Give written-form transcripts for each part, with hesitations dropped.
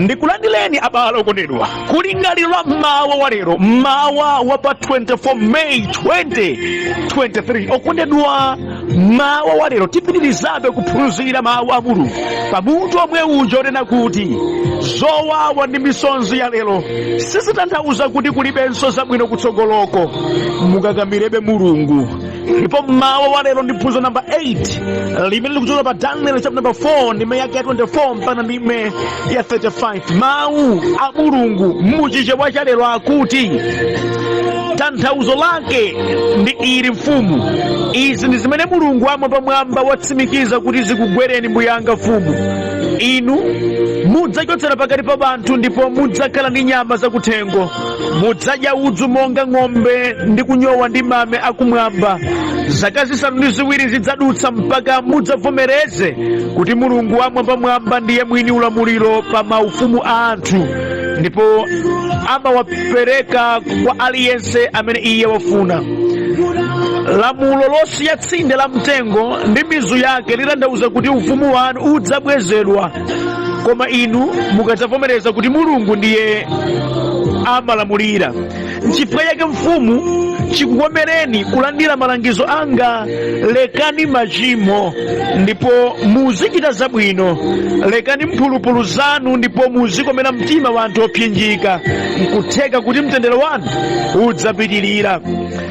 ndikulandileni abale okondedwa kulingalira mawa wa lero, mawa wa pa 24 May 2023. okondedwa, mawa wa lero tipitirizabe kuphunzira mawu a Mulungu pamutu omwe uja onena kuti zowawa ndi misonzi ya lero sizitanthauza kuti kulibenso zabwino kutsogoloko. Mukakamilebe Mulungu. Ndipo mawa wa lero ndi phunziro namba 8 limene likuchokera pa Daniel chapter number 4 ndime yake ya 24 mpaka ndime ya 35. Mawu a Mulungu muchichewa cha lero akuti, tanthauzo lake ndi ili mfumu, izi ndi zimene Mulungu wamwambamwamba watsimikiza kuti zikugwereni mbuyanga mfumu. Inu mudzachotsera pakati pa banthu ndipo mudzakhala ndi nyama zakuthengo, mudzadya udzu monga ng'ombe ndi kunyowa ndi mame akumwamba. Zaka zisanu ndi ziwiri zidzadutsa mpaka mudzavomereze kuti Mulungu wamwambamwamba ndiye mwini ulamuliro pa maufumu a anthu, ndipo amawapereka kwa aliyense amene iye wafuna. Lamulo losiya tsinde la mtengo ndi mizu yake litanthauza kuti ufumu wanu udzabwezedwa, koma inu mukadzavomereza kuti Mulungu ndiye amalamulira. N'chifukwa yake mfumu chikukomereni kulandira malangizo anga. Lekani machimo ndipo muzichita zabwino, lekani mphulupulu zanu ndipo muzikomera mtima wa anthu opsinjika, nkutheka kuti mtendere wanu udzapitirira.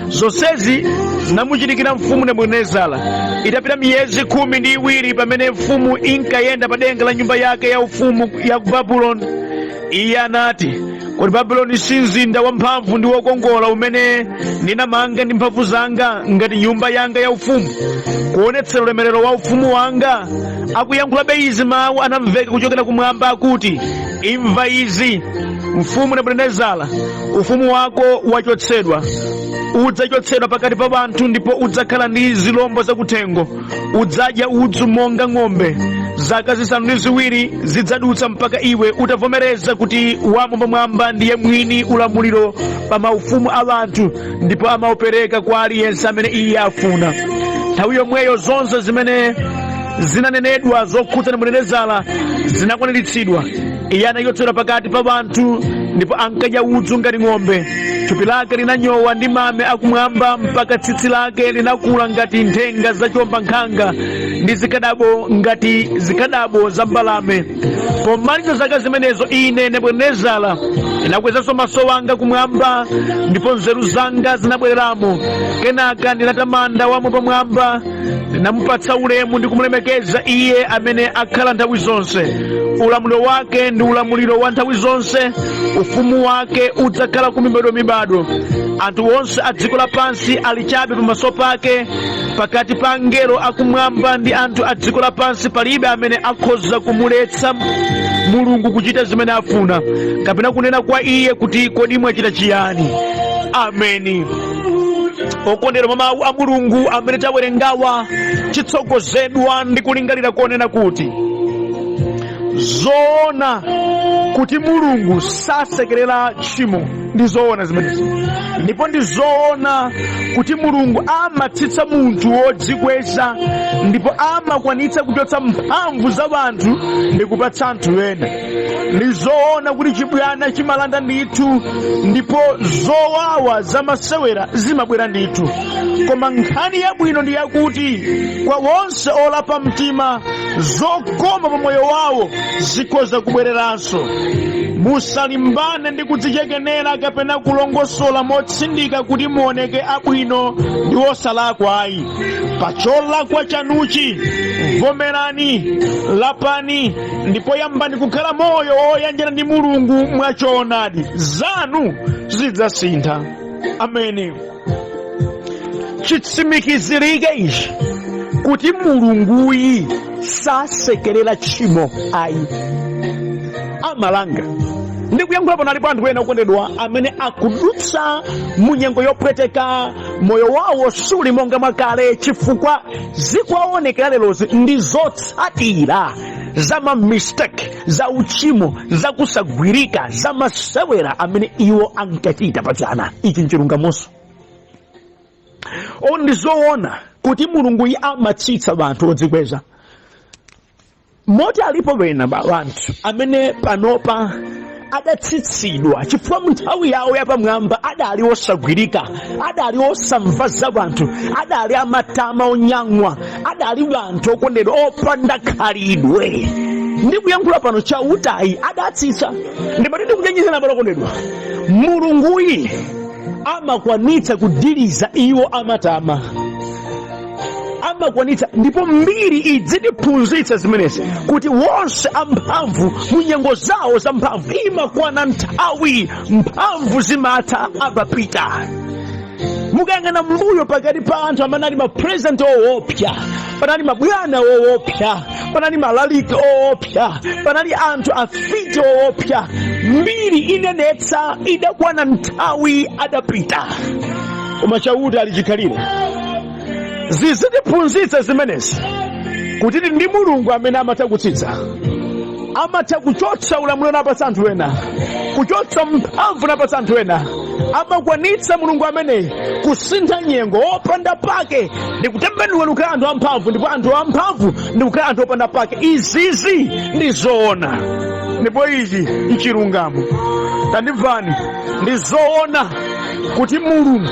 Zonsezi zinamuchitikira mfumu Nebukadinezara itapita miyezi 12 pamene mfumu inkayenda pa denga la nyumba yake ya ufumu ya ku Babuloni. Iye anati, kodi Babuloni si mzinda wamphamvu ndi wokongola umene ndinamanga ndi mphamvu zanga ngati nyumba yanga ya ufumu, kuonetsera ulemerero wa ufumu wanga? Akuyankhulabe izi mawu anamveka kuchokera kumwamba akuti, imva izi mfumu Nebukadinezara, ufumu wako wachotsedwa, udzachotsedwa pakati pa banthu ndipo udzakhala ndi zilombo zakuthengo, udzadya udzu monga ng'ombe. Zaka zisanu ndi ziwiri zidzadutsa mpaka iwe utavomereza kuti wamwambamwamba ndiye mwini ulamuliro pa maufumu a anthu, ndipo amaupereka kwa aliyense amene iye afuna. Nthawi yomweyo zonse zimene zinanenedwa zokhudza Nebukadinezara zinakwaniritsidwa. Iye anachotsedwa pakati pa banthu ndipo ankadya udzu ngati ng'ombe. Thupi lake linanyowa ndi mame akumwamba mpaka tsitsi lake linakula ngati nthenga za chiwombankhanga ndi zikadabo ngati zikadabo za mbalame. Pomaliza zaka zimenezo ine Nebukadinezara ndinakwezanso maso wanga kumwamba ndipo nzeru zanga zinabwereramo. Kenaka ndinatamanda wamwambamwamba, ndinamupatsa ulemu ndi kumulemekeza iye amene akhala nthawi zonse. Ulamuliro wake ndi ulamuliro wa nthawi zonse, ufumu wake udzakhala ku mibadwo. Anthu onse a dziko lapansi ali chabe pamaso pake. Pakati pa angelo akumwamba ndi anthu a dziko lapansi palibe amene akhoza kumuletsa Mulungu kuchita zimene afuna, kapena kunena kwa iye kuti kodi mwachita chiyani. Ameni. Okondedwa, mawu a Mulungu amene tawerengawa chitsogozedwa ndi kulingalira konena kuti zoona kuti Mulungu sasekerera tchimo. Ndi zoona zimenezi. Ndipo ndi zoona kuti Mulungu amatsitsa munthu wodzikweza ndipo amakwanitsa kuchotsa mphamvu za anthu ndi kupatsa anthu ena. Ndi zoona kuti chibwana chimalanda ndithu ndipo zowawa zamasewera zimabwera ndithu. Koma nkhani yabwino ndi yakuti kwa wonse olapa mtima zokoma pa moyo wawo zikhoza kubwereranso. Musalimbane ndi kudzichekenera kapena kulongosola motsindika kuti muoneke abwino ndi osalakwa ayi. Pa cholakwa chanuchi vomerani, lapani, ndipo yambani kukhala moyo oyanjana ndi Mulungu mwachoonadi. Zanu zidzasintha. Ameni. Chitsimikizirike ichi kuti Mulunguyi sasekerera tchimo ayi, amalanga. Ndikuyankhula pano alipo anthu ena okondedwa amene akudutsa mu nyengo yopweteka, moyo wawo suli monga mwakale chifukwa zikuwaonekera lerozi ndi zotsatira za mistake, za uchimo, za kusagwirika, za masewera amene iwo ankachita pachana. Ichi nchilungamonso. Ndi zoona kuti Mulungu amatsitsa anthu odzikweza. moti alipo wena bantu amene panopa adatsitsidwa chifukwa munthawi yawo yapamwamba adali osagwirika, adali osamva za banthu, adali amatama onyang'wa, adali banthu okondedwa opanda khalidwe. Ndikuyankhula pano chautayi adatsitsa. Ndimati ndikuchenjezera pano okondedwa, mulunguyi amakwanitsa kudiliza iwo amatama, amakwanitsa. Ndipo mbiri idzitiphunzitsa zimenezi kuti wonse amphamvu mu nyengo zawo za mphamvu imakwana nthawi mphamvu zimatha apapita. Mukayang'ana mbuyo pakati pa anthu amene ali mapresident owopsa, panali mabwana owopsa, panali malaliki owopsa, panali anthu afiti owopsa, mbiri inenetsa idakwana nthawi adapita. Koma chauta alichikhalire. Zizitiphunzitsa zimenezi kuti ndi mulungu amene amatha kutsitsa, amatha kuchotsa ulamuliro napatsa anthu ena, kuchotsa mphamvu napatsa anthu ena. Amakwanitsa mulungu amene kusintha nyengo opanda pake ndi kutembenuka anthu amphamvu, ndipo anthu amphamvu ndi kukhala anthu opanda pake. Izizi ndi zoona, ndipo ichi nchilungamo. Tandimvani, ndi zoona kuti mulungu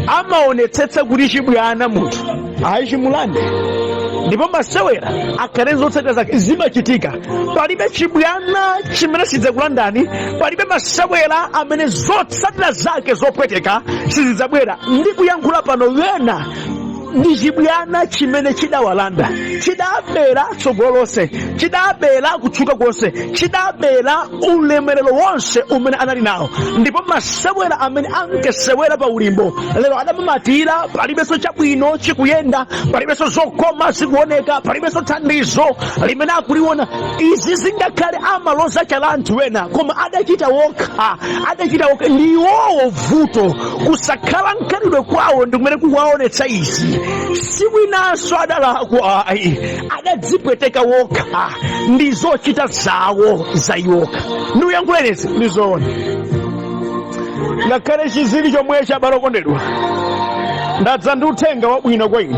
amaonetsetsa kuti chibwana munthu ayichimulande, ndipo masewera akhale zotsatira zake zimachitika. Palibe chibwana chimene sidzakulandani, palibe masewera amene zotsatira zake zopweteka sizidzabwera. Ndikuyankhula pano wena ndi chibwana chimene chidawalanda, chidabera tsogolo lonse, chidabera kutchuka konse, chidabera ulemerero wonse umene anali nawo. Ndipo masewera amene ankasewera pa ulimbo lero adamamatira, palibenso chabwino chikuyenda, palibenso zokoma zikuoneka, palibenso thandizo limene akuliona. Izi zingakhale amaloza chala anthu wena, koma adachita wokha. Ndi iwowo vuto kusakhala mkhalidwe kwawo ndi kumene kuwaonetsa izi. Si winanso adalakwa ayi, adadzipweteka wokha ndi zochita zawo zayiwokha. Ndikuyankhulenizi ndi zoona. Ngakhale chizili chomwechi abale okondedwa, ndadza ndi uthenga wabwino kwa inu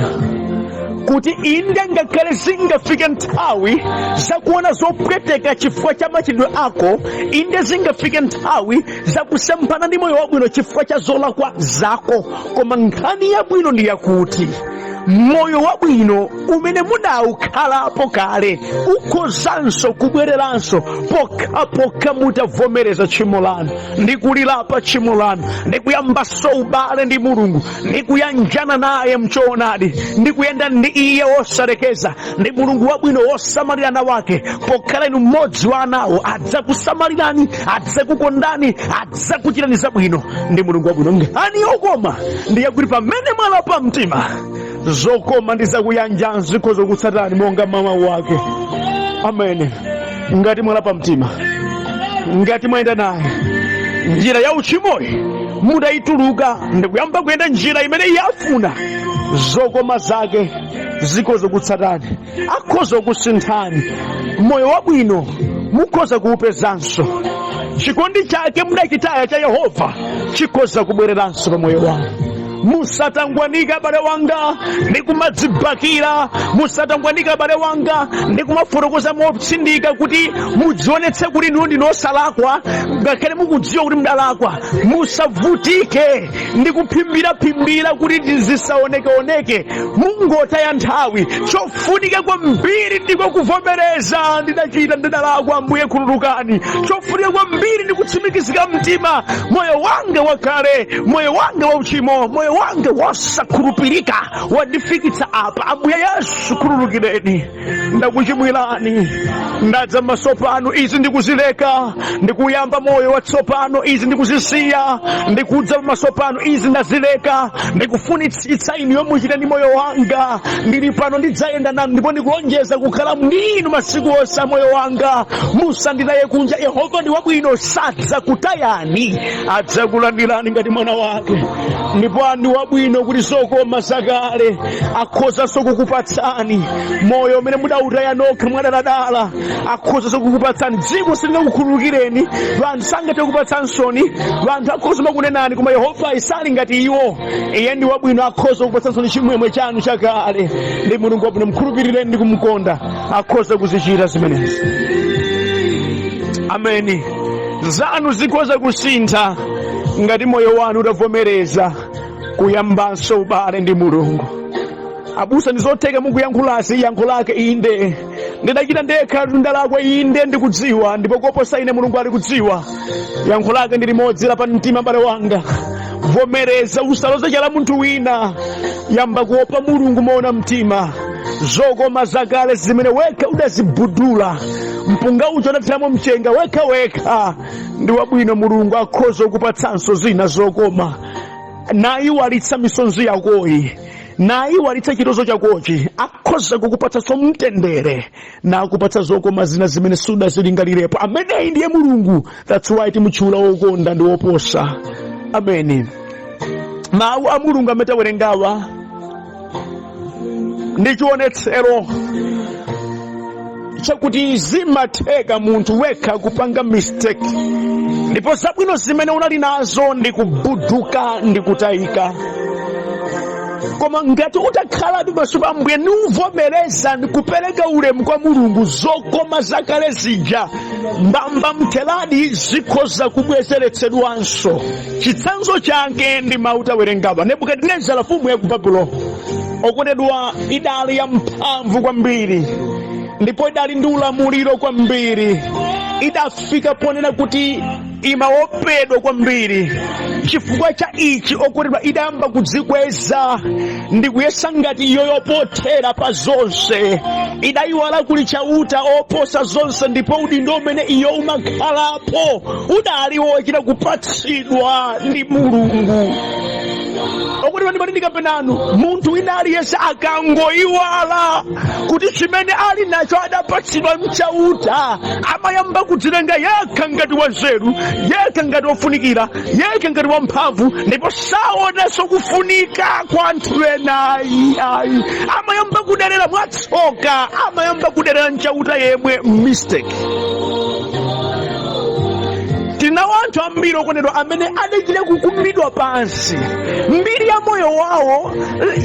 kuti inde ngakhale zingafike nthawi zakuona zopweteka chifukwa cha machitidwe ako, inde zingafike nthawi zakusemphana ndi moyo wabwino chifukwa cha zolakwa zako, koma nkhani yabwino ndi yakuti moyo wabwino umene mudawukhalapo kale ukhozanso kubwereranso pokhapokha mutavomereza tchimo lanu ndi kulilapa tchimo lanu ndi kuyambanso ubale ndi mulungu ndi kuyanjana naye mchoonadi ndi kuyenda ndi iye wosalekeza ndi mulungu wabwino wosamalira ana wake. Pokhala inu mmodzi wa anawo adzakusamalirani, adzakukondani, adzakuchitani zabwino ndi mulungu wabwino. Nkhani yokoma ndi yakuti pamene mwalapa mtima, zokoma ndizakuyanja zikhoza kutsatani monga mawu wake. Amen. Ngati mwalapa mtima, ngati mwayenda naye njira ya uchimoyi mudayituluka ndi kuyamba kuyenda njira imene yafuna, zokoma zake zikhoza kutsatani, akhoza kusinthani, moyo wabwino mukhoza kuupezanso, chikondi chake mudachitaya cha Yehova chikhoza kubwereranso pa moyo wanu. Musatangwanika abale wanga ndi kumadzibakira, musatangwanika abale wanga ndi kumafotokoza motsindika kuti mudzionetse kuti inu ndinu osalakwa ngakhale mukudziwa kuti mudalakwa. Musavutike ndi kuphimbira kuti zisaoneke. Mungotaya nthawi. Chofunika kwambiri ndiko kuvomereza, ndidachita ndidalakwa, Ambuye khululukani. Chofunika kwambiri ndi kutsimikizika mtima, moyo wanga wakale, moyo wanga wauchimo, moyo wanga wosakhulupirika wandifikitsa apa. Ambuye Yesu khululukireni, ndakuchimwirani, ndadza m'maso panu, izi ndikuzileka, ndikuyamba moyo watsopano, izi ndikuzisiya, ndikudza m'maso panu, izi ndazileka, ndikufunitsitsa inu yomuchita ndi moyo wanga. Ndili pano ndidzayenda nanu ndipo ndikulonjeza kukhala ndinu masiku onse a moyo wanga. Musanditaye kunja. Yehova ndi wabwino, sadzakutayani, adzakulandirani ngati mwana wake. Ndipo ndi wabwino kuti zokoma zakale akhozanso kukupatsani moyo umene mudautaya nokha mwadadala, akhozanso kukupatsani dziko silingakukhululukireni, vanthu sangathe kupatsansoni, vanthu akhoza makunenani koma Yehova isali ngati iwo. Iye ndi wabwino, akhoza kupatsansoni chimwemwe chanu chakale. Ndi Mulungu wabwino, mkhulupirireni ndi kumukonda, akhoza kuzichita zimenezi. Ameni. Zanu zikhoza kusintha ngati moyo wanu utavomereza kuyambanso ubale ndi Mulungu. Abusa ndizotheka mukuyankhulasi yankho lake inde, ndidachita ndekha ndalakwa inde ndikudziwa, ndipo koposa ine Mulungu ali kudziwa. Yankho lake ndi limodzi la pa mtima mbale wanga, vomereza, usaloze chala munthu wina, yamba kuopa Mulungu moona mtima. Zokoma zakale zimene wekha udazibudula, mpunga ucho udathiramo mchenga wekha, ndi wabwino Mulungu akhoza kukupatsanso zina zokoma. Nayiwalitsa misonzi yakoyi, nayiwalitsa chitonzo chakochi, akhoza kukupatsanso mtendere, na kupatsa zokoma zina zimene sudazilingalirepo. Ameneyi ndiye Mulungu. That's why timutchula wokonda ndi woposa. Ameni. Mawu a Mulungu amene tawerengawa ndi chionetsero chakuti zimatheka munthu wekha kupanga mistake, ndipo zabwino zimene unali nazo ndi kubuduka ndi kutayika. Koma ngati utakhalabe pamaso pa Ambuye ndi uvomereza ndi kupereka ulemu kwa Mulungu, zokoma zakale zija mbamba mtheladi zikhoza kubwezeretsedwanso. Chitsanzo chake ndi mawu tawerengawa. Nebukadinezara mfumu ya ku Babuloni okondedwa idali ya mphamvu kwambiri, ndipo idali ndi ulamuliro kwambiri, idafika ponena kuti imaopedwa kwambiri. Chifukwa cha ichi okondedwa idayamba kudzikweza ndi kuyesa ngati iyo yopothera pa zonse, idayiwala kuli chauta oposa zonse, ndipo udindo umene iyo umakhalapo udali wochita kupatsidwa ndi Mulungu. Okondedwa ndimati ndikapenanu, munthu wina aliyense akangoyiwala kuti chimene ali nacho adapatsidwa mchauta, amayamba kudzilenga yekha ngati wanzeru, yekha ngati wofunikira, yekha ngati wamphamvu, ndipo saonanso kufunika kwa anthu ena. Amayamba kuderera mwatsoka, amayamba kuderera mchauta yemwe mistake. Tina wanthu ambiri okondedwa amene adachita kukumbidwa pansi, mbiri ya moyo wawo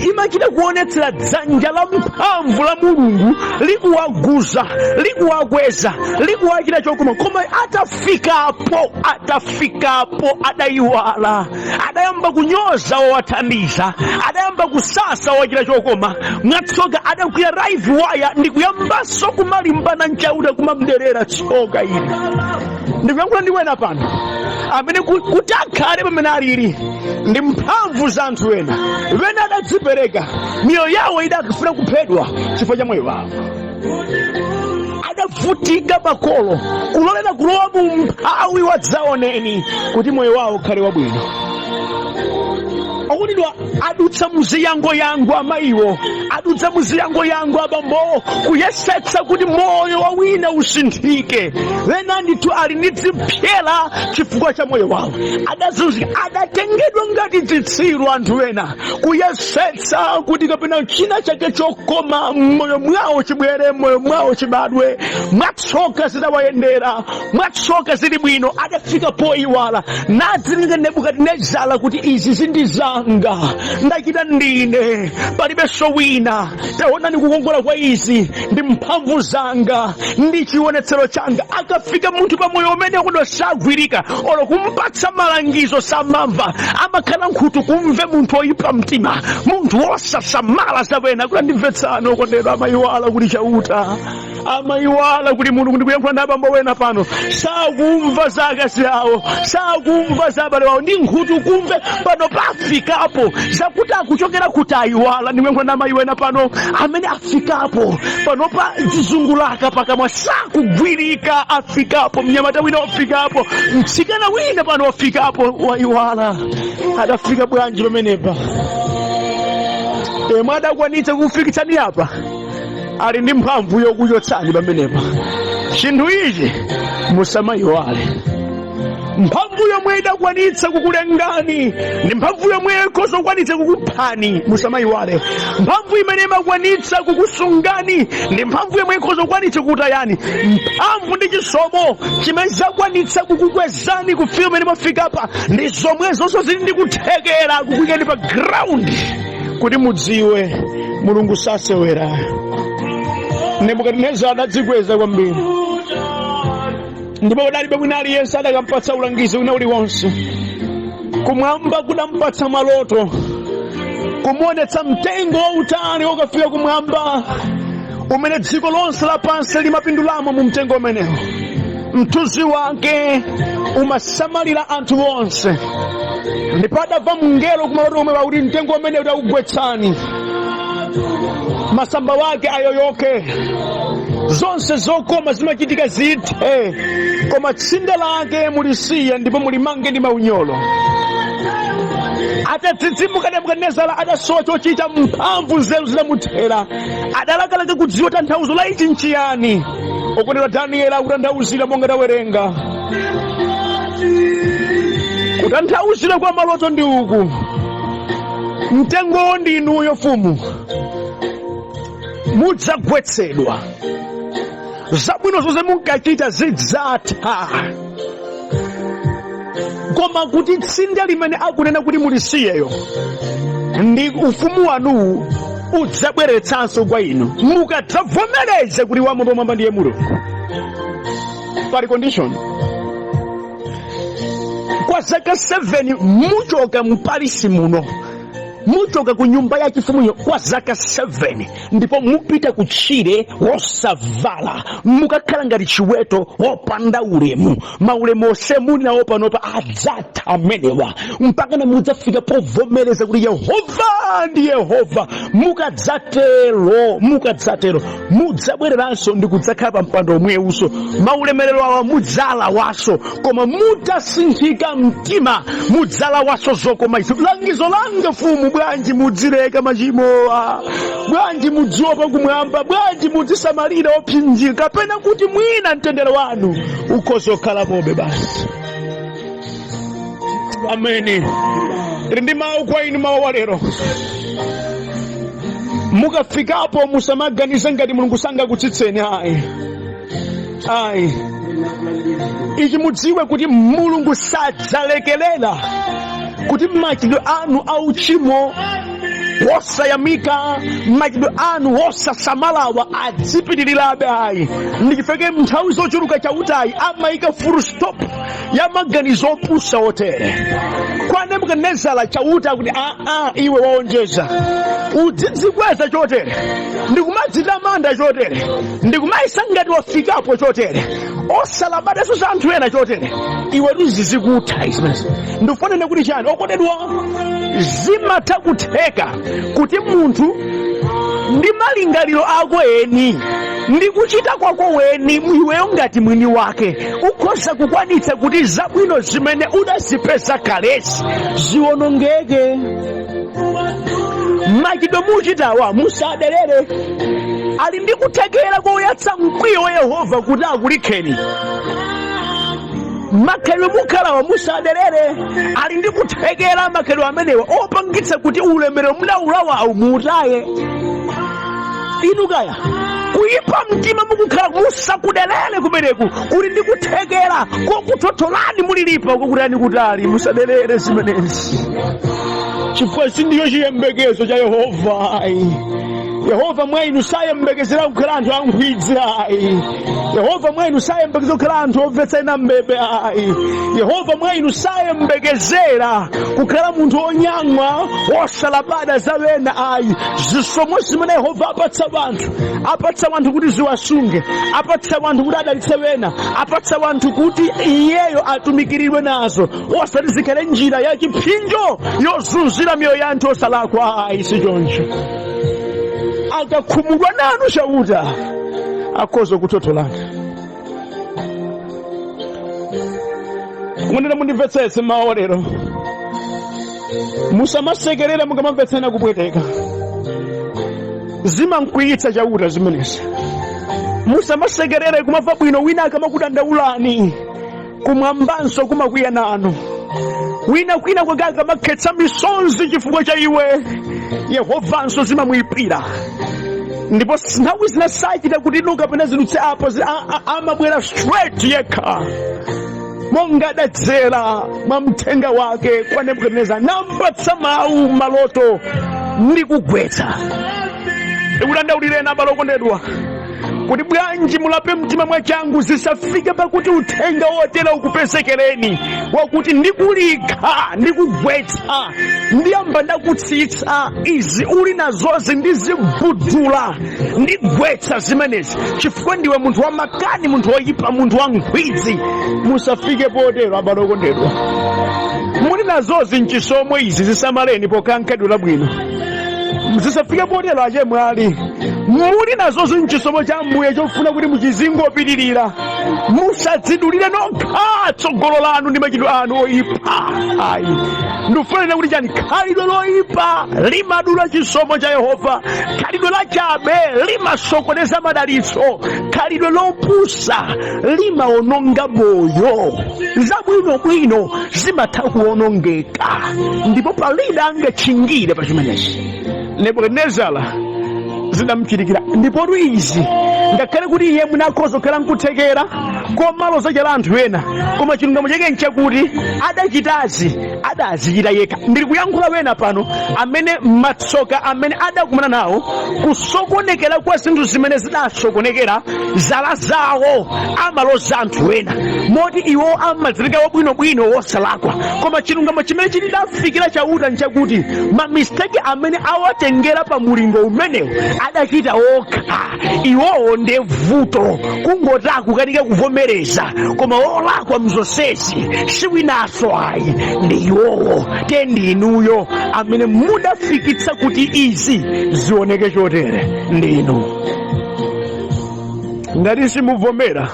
imachita kuonetsera dzanja la mphamvu la Mulungu likuwaguza, likuwakweza, likuwachita chokoma. Koma atafikapo adayiwala, adayamba kunyoza wowathandiza, adayamba kusasa wowachita chokoma. Mwatsoka adakwiya raive waya ndi kuyambanso kumalimbana mchauta kumamderera tsoka ili. Ndikuyankhula ndi wena pano amene kuti akhale pamene alili ndi mphamvu za anthu ena, wena adadzipereka, miyoyo yawo idafuna kuphedwa chifukwa cha moyo wawo. Adavutika pakolo kulolera kulowa mu mphawi wadzaoneni kuti moyo wawo ukhale wabwino. Okondedwa adutsa muziyangoyango amayiwo, adutsa muziyangoyango abambo, kuyesetsa kuti moyo wa wina usinthike. Wena ndithu ali ndi zipyera chifukwa cha moyo wawo, adazunzika, adatengedwa ngati zitsiru anthu ena, kuyesetsa kuti kapena china chake chokoma moyo mwawo chibwere, moyo mwawo chibadwe. Mwatsoka zidawayendera, mwatsoka zili bwino, adafika poyiwala nadzilinga Nebukadinezara kuti izi zindizanga, ndachita ndine, palibenso wina. Taonani kukongola kwa izi ndi mphamvu zanga ndi chionetsero changa. Akafika munthu pa moyo umene kuno sagwirika, olo kumpatsa malangizo samamva, amakhala nkhutu kumve munthu oyipa mtima, munthu wosasamala zawena. Kuti ndimvetsano okondedwa, amayiwala kuti chauta, amayiwala kuti Mulungu. Ndikuyankhula ndi abambo wena pano, sakumva za akazi awo, sakumva za abale wawo, ndi nkhutu kumve pano pafikapo zakuti akuchokera kuti ayiwala. Ndikuyankhula ndi amayi wena pano amene afikapo pano pa chizungulaka pakamwa, sakugwirika, afikapo. Mnyamata wina wafikapo, mtsikana wina pano wafikapo, wayiwala. Adafika bwanji pamenepa? Emwe adakwanitsa kufikitsani apa, ali ndi mphamvu yokuchotsani pamenepa. Chinthu ichi musamayiwale. mphamvu yomwe idakwanitsa kukulengani ndi mphamvu yomwe ikhoza kukwanitsa kukuphani. Musamayiwale mphamvu imene imakwanitsa kukusungani ndi mphamvu yomwe ikhoza kukwanitsa kukutayani. Mphamvu ndi chisomo chimene zakwanitsa kukukwezani kufika pamene mwafika pa ndi zomwe zonse zili ndi kuthekera kukuyikani pa ground kuti mudziwe Mulungu sasewera. Nebukadinezara adadzikweza kwambiri, ndipo padalibe wina aliyense adakampatsa ulangizi wina uliwonse. Kumwamba kudampatsa maloto, kumuonetsa mtengo wautali wokafika kumwamba umene dziko lonse lapansi limapindulamo mu mtengo umenewo. Mthunzi wake umasamalira anthu onse, ndipo adamva mngelo kumaloto omwe kuti mtengo umene udakugwetsani, masamba wake ayoyoke, zonse zokoma zimachitika zithe, koma tsinde lake mulisiya ndipo mulimange ndi maunyolo. Atadzidzimuka Nebukadinezara adasowa chochita, mphamvu nzeru zinamuthera, adalakalaka kudziwa tanthauzo la ichi nchiyani. Okondedwa Danieli akutanthauzira monga tawerenga. Kutanthauzira kwa maloto ndi uku: mtengo ndi inuyo mfumu, mudzagwetsedwa, zabwino zonse munkachita zidzatha, koma kuti tsinde limene akunena kuti mulisiyeyo ndi ufumu wanu udzabweretsanso kwa inu mukadzavomereze kuti wamwamba wamwamba ndiye Mulungu. Pali condition: kwa zaka 7 muchoka mpalisi muno, muchoka ku nyumba ya chifumuyo kwa zaka 7, ndipo mupita kutchire wosavala, mukakhala ngati chiweto wopanda ulemu. Maulemu onse muli nawo panopa adzatha amenewa mpaka na mudzafika povomereza kuti Yehova ndi Yehova. Mukadzatero mudzabwereranso ndi kudzakhala pa mpando omwewuso. Maulemerero awa mudzalawanso, koma mutasinthika mtima mudzalawanso zokoma izo. Langizo langa mfumu, bwanji mudzileka machimo, bwanji mudziopa kumwamba, bwanji mudzisamalira opsinjika, kapena kuti mwina mtendere wanu ukhoza kukhala pobe basi. Ameni. Ndi mawu kwa inu mawu walero. Mukafikapo musamaganize ngati Mulungu sangakuchitseni. Ayi. Ichi mudziwe kuti Mulungu sadzalekelela kuti machitidwe anu auchimo wosayamika, machitidwe anu wosasamalawa adzipitirirabe. Ayi. Ndikifeke nthawi zochuluka chautayi amayika full stop ya maganizo opusa otere. Kwa Nebukadinezara chauta kuti iwe waonjeza, udzidzikweza chotere, ndikumadzitamanda chotere, ndikumayisa ngati wafikapo chotere, osalabadeso za anthu ena chotere, iwe tuzizikutha izimenezi. Ndifanene kuti chani okondedwa, zimatha kutheka kuti munthu ndi malingaliro ako eni ndi kuchita kwako weni, iweyo ngati mwini wake ukhoza kukwanitsa kuti zabwino zimene udazipeza kalesi ziwonongeke. Machitidwe muchitawa musaderere, ali ndi kuthekera koyatsa mkwiyo wa Yehova kuti akulikheni. Makhalidwe mukhalawa musaderere, ali ndi kuthekera makhalidwe amenewa opangitsa kuti ulemerero munaulawawu muutaye. Inu kaya kuyipa mtima mukukhala musakuderere kumeneku kuli ndi kuthekera kokutotolani mulilipa kokutani kutali. Musaderere zimenezi, chifukwa sindiyo chiyembekezo cha Yehova. Yehova mwainu sayembekezera kukhala anthu ankhwidzi. Yehova mwainu sayembekezera kukhala anthu omvetsa ena mbebe. Yehova mwainu sayembekezera kukhala munthu onyamwa wosalabada za wena. Zisomo zimene Yehova apatsa wanthu kuti ziwasunge, apatsa wanthu kuti adalitse wena, apatsa wanthu kuti iyeyo atumikiridwe nazo, osati zikhale njira ya chiphinjo yozunzira miyoyo ya anthu osalakwa. Si choncho. Akakhumudwa nanu chauta akhoza kutotolani. Kumene mundimvetsetse mawu lero, musamasekerere mukamamvetsana kupweteka, zimankwiyitsa chauta zimenezi. Musamasekerere kumamva bwino wina akamakudandaulani, kumwambanso kumakwiya nanu. Wina kwina kwagaga makhetsa misonzi chifukwa cha iwe, Yehovanso zimamuyipira. Ndipo nthawi zina sachita kuti inu kapena zidutse apo amabwera straight yekha monga adadzera mwa mthenga wake kwa Nebukadineza, nampatsa mawu maloto ndi kugwetsa. Ndikudandaulireni abale okondedwa kuti bwanji mulape mtima mwachangu zisafike pakuti uthenga wotera ukupezekereni wakuti ndikulika, ndikugwetsa, ndiyamba ndakutsitsa izi uli nazozi ndizibudula, ndigwetsa zimenezi chifukwa ndiwe munthu wa makani, munthu woyipa, munthu wa nkhwidzi. Musafike potero abale okondedwa. Muli nazozi mchisomo izi zisamaleni pokankhedwera bwino. Zisafike potero achemwali. Muli nazozi mchisomo cha Mbuye chofuna kuti muchizingopitirira. Musadzidulire nokha tsogolo lanu ndi machitidwe anu oyipa. Ayi, ndikufunira kuti chani? Khalidwe loyipa limadula chisomo cha Yehova. Khalidwe lachabe limasokoneza madalitso. Khalidwe lopusa limaononga moyo. Zabwinobwino zimatha kuonongeka, ndipo palibe angachingire pa chimenechi. Nebukadineza zidamchitikira. Ndipo izi ngakhale kuti iye munakhoza kukhala nkuthekera koma zochera anthu ena, koma chilungamo chake nchakuti adazichita yekha. Ndiri kuyankhula wena pano amene matsoka amene adakumana nawo kusokonekera kwa zinthu zimene zidasokonekera zala zawo amaloza anthu ena moti iwo amadzirika wabwinobwino wosalakwa, koma chilungamo chimene chilidafikira chauta nchakuti mamisteki amene awatengera pa mulingo umenewu adachita okha. Iwowo ndi vuto kungotaka kukanika kuvomereza, koma olakwa mzonsezi siwinaso ayi, ndi iwowo tendi inuyo amene mudafikitsa kuti izi zioneke chotere ndinu. Ngati simuvomera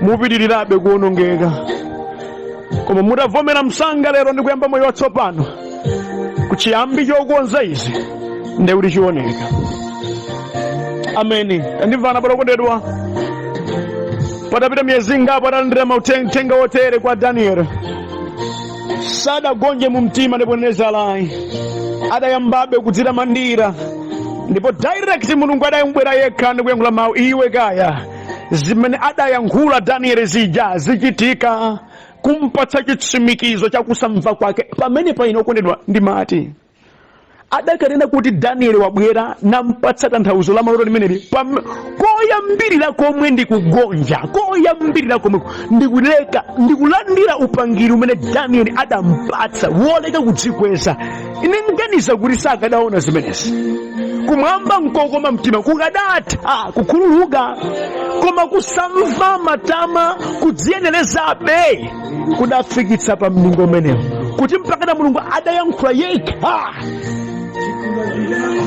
mupitirirabe kuonongeka, koma mutavomera msanga lero ndi kuyamba moyo watsopano, kuchiyambi chokonza izi ndi kuti chioneka. Ameni. Ndimvana abale okondedwa. Patapita miyezi ingapo atalandira mauthenga wotere kwa Daniel, sadagonje mu mtima Nebukadineza alayi, adayambabe kudzitamandira, ndipo direct Mulungu adayambwera yekha ndi kuyankhula mawu. Iwe kaya zimene adayankhula Daniel zija zichitika, kumpatsa chitsimikizo cha kusamva kwake. Pamene paino okondedwa ndimati adakanena kuti Daniel wabwera nampatsa tanthauzo la maloto limeneli. Koyambirira komwe ndikugonja, koyambirira komwe ndikulandira upangiri umene Daniel adampatsa woleka kudzikweza. Ine nganiza kuti sakadaona zimenezi. Kumwamba nkokoma mtima kukadatha kukhululuka, koma kusamva matama kudziyenerezabe kudafikitsa pa mlingo umenewu kuti mpaka na Mulungu adayankhula yekha.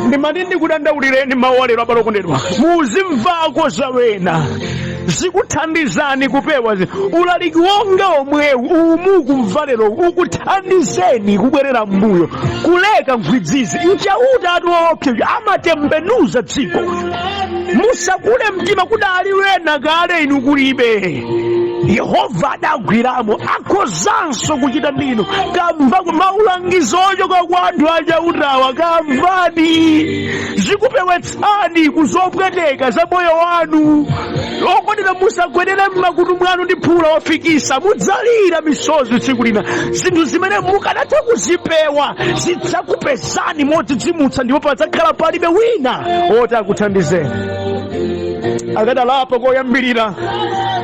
Ndimati ndikudandaulireni mawu alero abale okondedwa, muzimvako zawena zikuthandizani kupewa ulaliki wonga omwewu umu kumva lero ukuthandizeni kubwerera mbuyo, kuleka nkhwidzizi nchauta atu opsa amatembenuza dziko. Musakule mtima kudali wena kale inu kulibe. Yehova adagwiramo akhozanso kuchita ndinu. Kamva maulangizo ochoka kwa anthu achautawa, kamvani zikupewetsani kuzopweteka za moyo wanu. Okondedwa musagwedere m'makutu mwanu ndi phula ofikisa, mudzalira misozi tsiku lina. Zinthu zimene mukanatha kuzipewa zidzakupezani modzidzimutsa, ndipo padzakhala palibe wina oti akuthandizeni. Akadalapa koyambirira,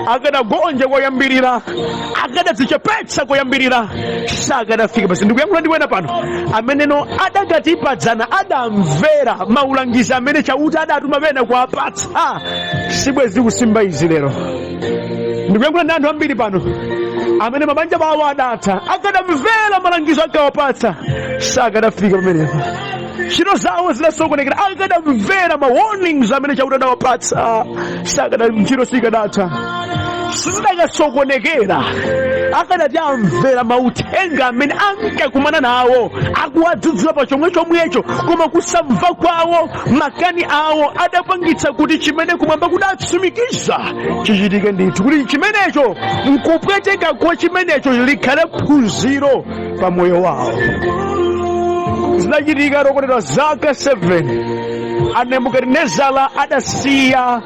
akadagonja koyambirira, akadadzichepetsa koyambirira, sakadafika pasi. Ndikuyankhula ndi wena pano ameneno adakatipadzana, adamvera maulangizo amene chauta adatuma pena kuwapatsa. Sibwezi kusimba izi lero. Ndikuyankhula ndi anthu ambiri pano amene mabanja bawo adatha, akadamvera malangizo akawapatsa, sakadafika pamenepo. Ntchito zawo zidasokonekera, akadamvera ma warnings amene chauta adawapatsa, ntchito sikadatha. Sizidakasokonekera akanati amvera mauthenga amene ankakumana nawo akuwadzudzula pa chomwe chomwecho, koma kusamva kwawo makani awo adapangitsa kuti chimene kumwamba kudatsimikiza chichitike ndithu, kuti chimenecho nkupweteka kwa chimenecho likhale phunziro pa moyo wawo. Zinachitika rokotedwa zaka 7 Nebukadinezara adasiya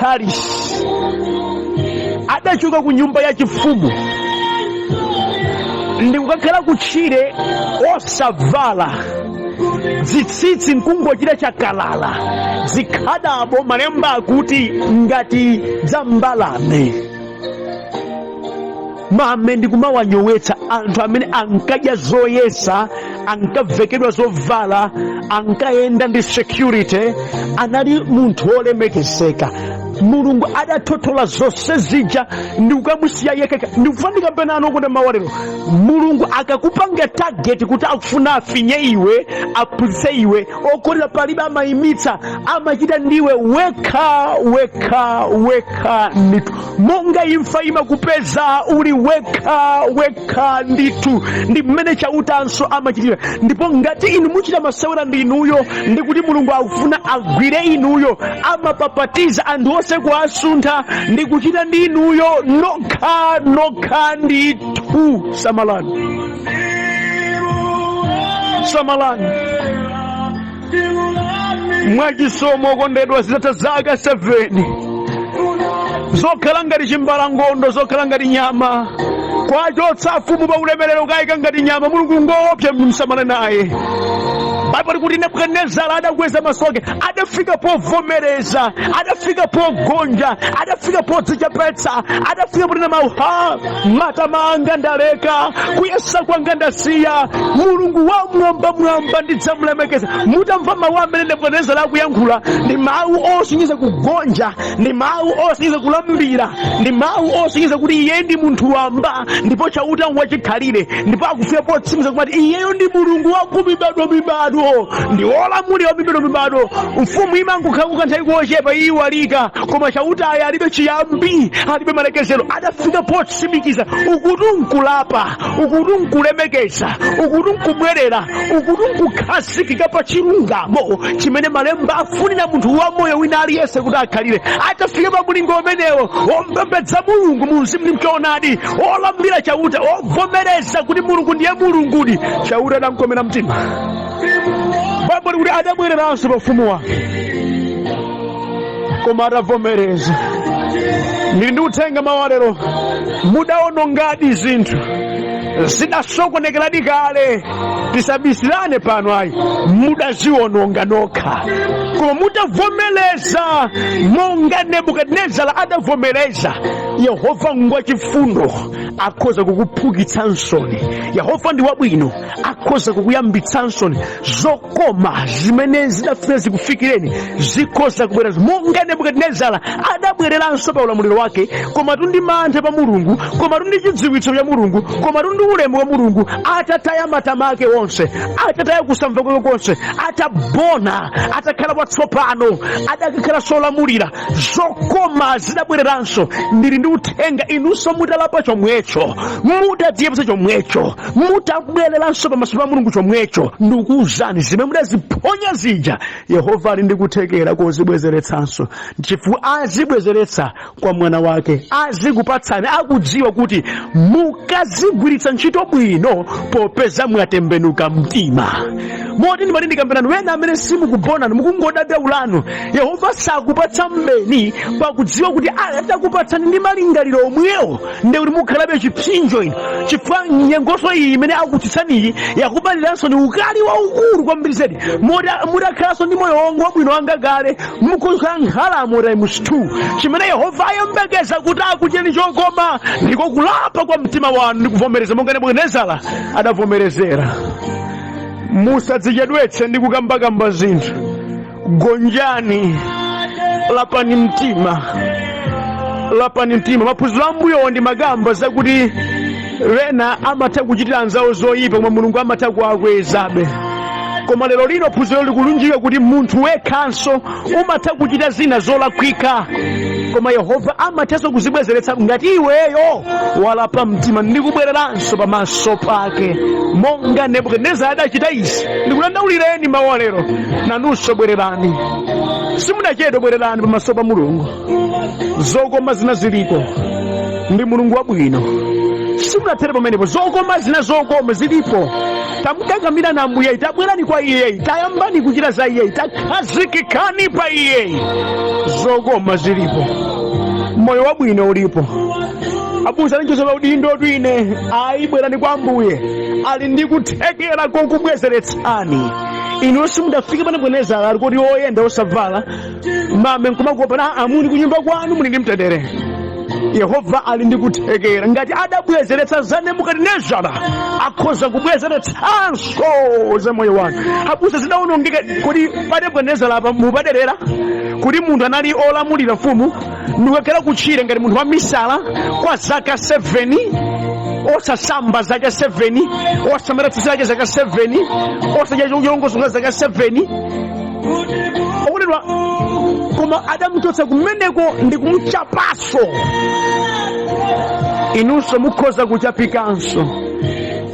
Paris, adachoka ku nyumba ya chifumu ndi kukakhala kutchire osavala, zitsitsi nkungochita chakalala, zikhadabo malemba akuti ngati za mbalame. Mame ndikumawanyowetsa anthu amene ankadya zoyesa, ankavekedwa zovala, ankayenda ndi security, anali munthu olemekezeka. Mulungu adathothola zonse zija ndi kukamusiya yekha. Ndikufanika penano kuti mawalero Mulungu akakupanga target kuti akufuna afinye iwe, aphunzitse iwe, okolera palibe amayimitsa, amachita ndiwe wekha ndithu. Monga imfa imakupeza uli wekha ndithu, ndi mmene chautanso amachitira. Ndipo ngati inu muchita masewera ndi inuyo, ndi kuti Mulungu akufuna agwire inuyo, amapapatiza anthu onse kuasuntha ndi kuchita ndi inuyo nokha ndithu. Samalani. Mwachisomo okondedwa, zitatha zaka 7 zokhala ngati chimbalangondo, zokhala ngati nyama, kwachotsa afumu pa ulemerero kayika ngati nyama. Mulungu ngoopsa msamala naye. Baibulo likuti Nebukadinezara adakweza maso ake, adafika povomereza, adafika pogonja, adafika podzichepetsa, adafika ponena mawu, matama anga ndaleka, kuyesa kwanga ndasiya, Mulungu wamwamba ndidzamulemekeza. Mutamva mawu amene Nebukadinezara akuyankhula, ndi mawu osonyeza kugonja, ndi mawu osonyeza kulambira, ndi mawu osonyeza kuti iye ndi munthu wamba, ndipo chauta wachikhalire, ndipo akufika potsimikiza kuti iyeyo ndi Mulungu wakumibado, ndi olamulira mibado. Mfumu imangokhala nthawi kochepa iyiwalika, koma chautayo alibe chiyambi, alibe malekezero. Adafika potsimikiza ukuti nkulapa, ukuti nkulemekeza, ukuti nkubwerera, ukuti nkukhazikika pa chilungamo chimene malemba afunira munthu wamoyo wina aliyense kuti akhalire. Atafika pa mulingo umenewo ompembedza Mulungu mu mzimu ndi mchoonadi, olambira chauta, ovomereza kuti Mulungu ndiye Mulungudi, chauta adamkomera mtima. Baibulo likuti adabwereranso pa ufumu wake, koma adavomereza. Ndili ndi uthenga mawalero, mudaonongadi zinthu, zidasokonekeradi kale, tisabisirane pano ayi, mudaziononga nokha. Koma mutavomereza monga Nebukadinezara adavomereza, Yehova ngwachifundo akhoza kukuphukitsa nsoni. Yehova ndi wabwino, akhoza kukuyambitsa nsoni. Zokoma zimene zidafuna zikufikireni zikhoza kubwera. Monga Nebukadinezara adabwereranso pa ulamuliro wake, koma tundi mantha pa Mulungu, koma tundi chidziwitso cha Mulungu, koma tundi ulemu wa Mulungu, atataya matama ake onse, atataya kusamva kwake konse, atabona, atakhala watsopano, adakhala solamulira. Zokoma zidabwereranso. Ndili ndi uthenga, inunso mutalapa chomwecho, mutadziyepesa chomwecho, mutabwereranso pamaso pa Mulungu chomwecho, ndikuwuzani zimene mudaziphonya zija, Yehova ali ndi kuthekera kozibwezeretsanso. Chifukwa azibwezeretsa kwa mwana wake, azikupatsani, akudziwa kuti mukazigwiritsa ntchito bwino popeza mwatembenuka mtima. Moti ndimati ndikambirani wena amene simukubonani, mukungodabya ulano, Yehova sakupatsa mbeni pakudziwa kuti atakupatsani ndi malingaliro omwewo, ndi kuti mukhalabe chipsinjo ino. Chifukwa nyengoso iyi imene akutitsaniyi yakubaliranso ni ukali waukulu kwambiri zedi. Mudakhalanso ndi moyo wongo wabwino wanga kale, mukukhala nkhalamo times 2. Chimene Yehova ayembekeza kuti akucheni chokoma ndiko kulapa kwa mtima wanu ndi kuvomereza monga Nebukadinezara adavomerezera. Musadzichedwetse ndi kukambakamba zinthu. Gonjani, lapani mtima. Maphunziro ambuyo ndi magamba zakuti wena amatha kuchitira anzawo zoyipa, koma Mulungu amatha kuakwezabe. Koma lero lino phunziro likulunjika kuti munthu wekhanso umatha kuchita zina zolakwika. koma Yehova amathanso kuzibwezeretsa ngati iweyo walapa mtima. Ndikubwereranso pamaso pake monga Nebukadinezara adachita izi. Ndikulandaulireni mawu lero, nanunso bwererani. Simunachedwe, bwererani pamaso pa Mulungu. Zokoma zina zilipo, ndi Mulungu wabwino. Simunathere pamenepo, zokoma zina zokoma zilipo. Tamukangamira na Ambuye, tabwerani kwa Iye, tayambani kuchita za Iye, takhazikikani pa Iye. Zokoma zilipo, moyo wabwino ulipo. Abusa ndichosola udindo twine, ayi bwerani kwa Ambuye, ali ndi kuthekera kokubwezeretsani. Inu simudafika pa Nebukadinezara ali kuti oyenda osavala mame nkumakuopa na amuni kunyumba kwanu muli ndi mtendere. Yehova ali ndi kuthekera. Ngati adabwezeretsa za Nebukadinezara akhoza kubwezeretsanso za moyo wanu. Abusa zidawonongeka kuti pa Nebukadinezara apa mupaderera kuti munthu anali olamulira mfumu ndikukhala kutchire ngati munthu wa misala kwa zaka 7, osasamba zaka 7, osamera tsitsi lake zaka 7, osadya chilongosonga zaka 7. Okutedwa koma adamuchotsa kumeneko ndi kumuchapaso. Inunso mukhoza kuchapikanso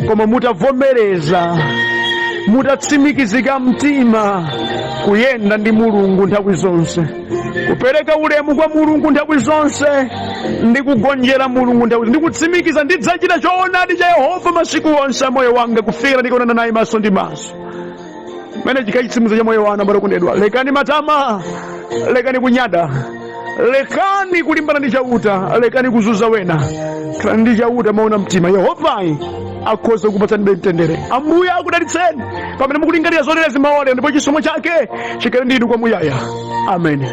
koma mutavomereza, mutatsimikizika mtima kuyenda ndi Mulungu nthawi zonse, kupereka ulemu kwa Mulungu nthawi zonse, ndi kugonjera Mulungu nthawi, ndi kutsimikiza ndidzachita choonadi cha Yehova masiku onse a moyo wanga kufikira ndikuonana naye maso ndi maso. Mene chikachitsimizo cha moyo wanu ambalo kundedwa. Lekani matama, lekani kunyada, lekani kulimbana ndi chauta, lekani kuzuza wena, khalani ndi chauta maona mtima. Yehova akhoza kupatsani mtendere. Ambuye akudalitseni pamene mukulingalira zotere zimawa, ndipo chisomo chake chikhale ndi inu kwamuyaya. Amen.